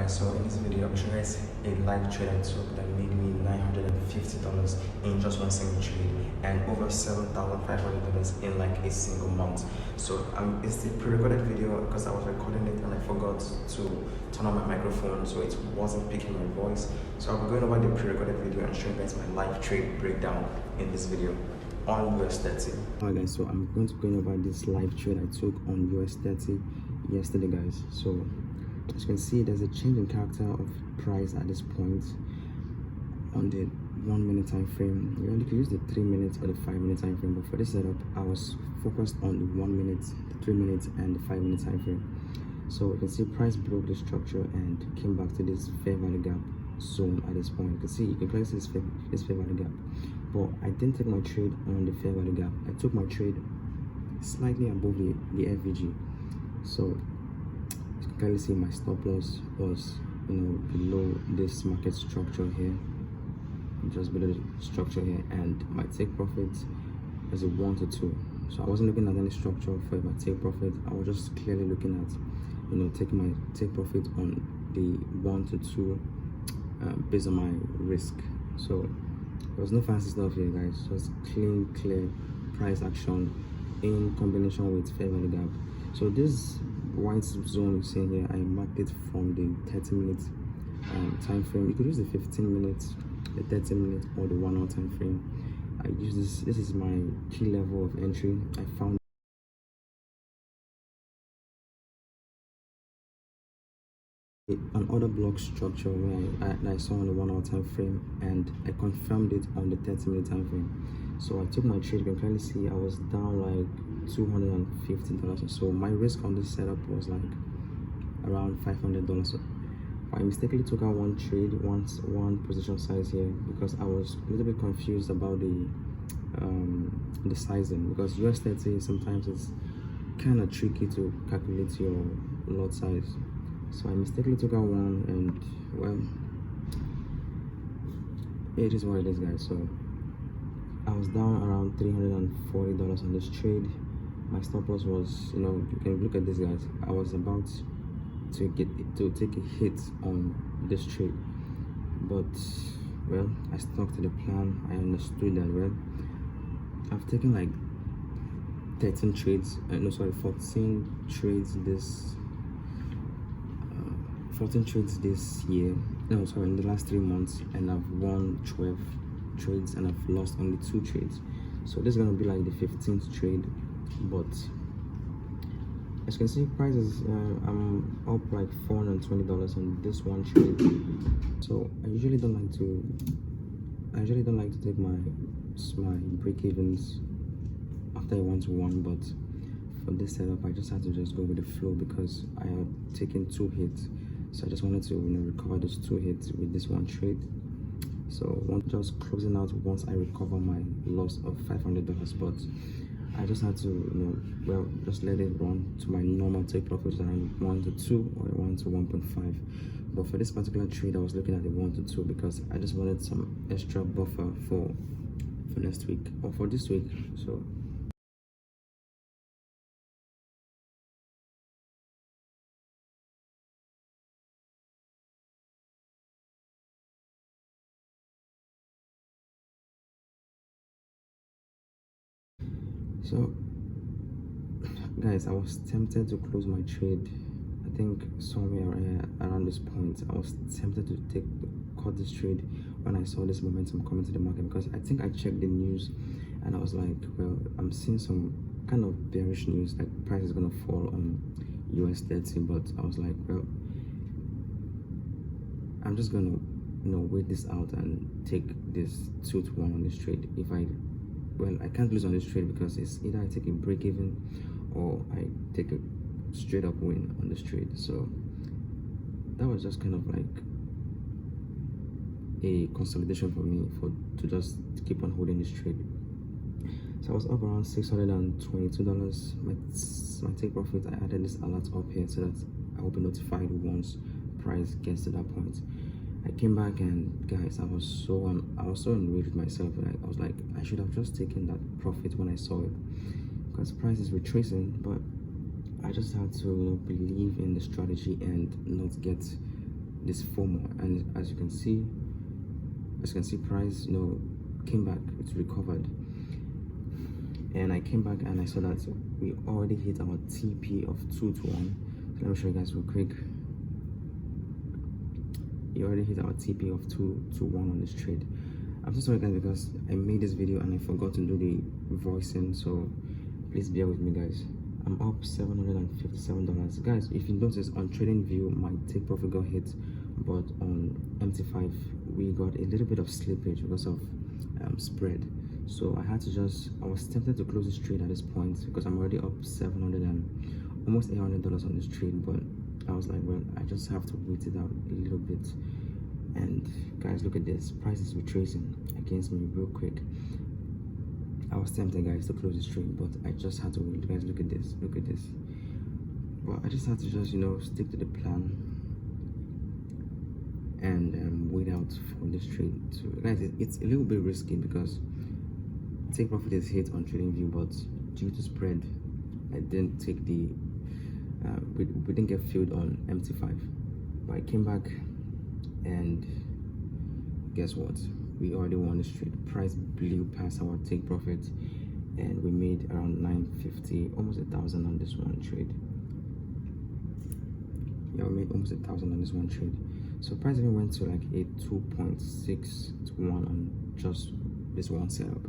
guys, so in this video I'll show you guys a live trade I took that made me $950 in just one single trade and over $7,500 in like a single month. So it's the pre-recorded video because I was recording it and I forgot to turn on my microphone, so it wasn't picking my voice. So I'll be going over the pre-recorded video and showing you guys my live trade breakdown in this video on US30. Alright guys, so I'm going to go over this live trade I took on US30 yesterday guys. So as you can see, there's a change in character of price at this point on the 1 minute time frame. You only can use the 3 minutes or the 5 minute time frame, but for this setup I was focused on the 1 minute, the 3 minutes and the 5 minute time frame. So you can see price broke the structure and came back to this fair value gap zone at this point. You can see, you can clearly see this fair value gap, but I didn't take my trade on the fair value gap. I took my trade slightly above the FVG. So you can clearly see my stop loss was, below this market structure here, just below the structure here, and my take profit was a 1 to 2. So I wasn't looking at any structure for my take profit. I was just clearly looking at, taking my take profit on the 1 to 2 based on my risk. So there was no fancy stuff here guys, just clean, clear price action in combination with fair value gap. So this white zone you see here, I marked it from the 30 minutes time frame. You could use the 15 minutes, the 30 minutes, or the 1 hour time frame. I use this is my key level of entry. I found an order block structure where I saw on the 1 hour time frame, and I confirmed it on the 30 minute time frame. So I took my trade. You can clearly see I was down like $250 or so. My risk on this setup was like around $500. So I mistakenly took out one trade, one position size here, because I was a little bit confused about the sizing, because US30 sometimes it's kind of tricky to calculate your lot size. So I mistakenly took out one, and well, it is what it is guys. So I was down around $340 on this trade. My stop loss was, you can look at this guys, I was about to take a hit on this trade, but well, I stuck to the plan. I understood that well. I've taken like 14 trades this year, in the last 3 months, and I've won 12 trades and I've lost only 2 trades. So this is gonna be like the 15th trade, but as you can see, prices I'm up like $420 on this one trade. So I usually don't like to take my break-evens after a 1-to-1, but for this setup I just had to just go with the flow because I had taken 2 hits. So I just wanted to recover those 2 hits with this one trade. So just closing out once I recover my loss of $500, but I just had to just let it run to my normal take profit around 1 to 2 or 1 to 1.5. But for this particular trade I was looking at the 1 to 2 because I just wanted some extra buffer for next week or for this week. So guys, I was tempted to close my trade. I think somewhere around this point I was tempted to cut this trade when I saw this momentum coming to the market, because I think I checked the news and I was like, well, I'm seeing some kind of bearish news like price is gonna fall on US30, but I was like, well, I'm just gonna wait this out and take this 2 to 1 on this trade. I can't lose on this trade because it's either I take a break even or I take a straight up win on this trade. So that was just kind of like a consolidation for me to just keep on holding this trade. So I was up around $622. My take profit, I added this alert up here so that I will be notified once price gets to that point. I came back and guys, I was so enraged with myself. I was like, I should have just taken that profit when I saw it, because price is retracing. But I just had to believe in the strategy and not get this FOMO, and as you can see, price, you know, came back, it's recovered, and I came back and I saw that we already hit our TP of 2 to 1. So let me show you guys real quick. You already hit our TP of 2 to 1 on this trade. I'm so sorry guys, because I made this video and I forgot to do the voicing, so please bear with me guys. I'm up $757. Guys, if you notice on Tradingview, my take profit got hit, but on MT5 we got a little bit of slippage because of spread. So I was tempted to close this trade at this point because I'm already up $700 and almost $800 on this trade, but I was like, well, I just have to wait it out a little bit. And guys, look at this, price is retracing against me real quick. I was tempted guys to close this trade, but I just had to wait. Guys, look at this, but I just had to you know, stick to the plan and wait out for this trade. So guys, it's a little bit risky because take profit is hit on Tradingview, but due to spread I didn't take the we didn't get filled on MT5, but I came back and guess what, we already won this trade. Price blew past our take profit and we made around 950, almost 1,000 on this one trade. Yeah, we made almost 1,000 on this one trade. So price even went to like a 2.6 to 1 on just this one setup.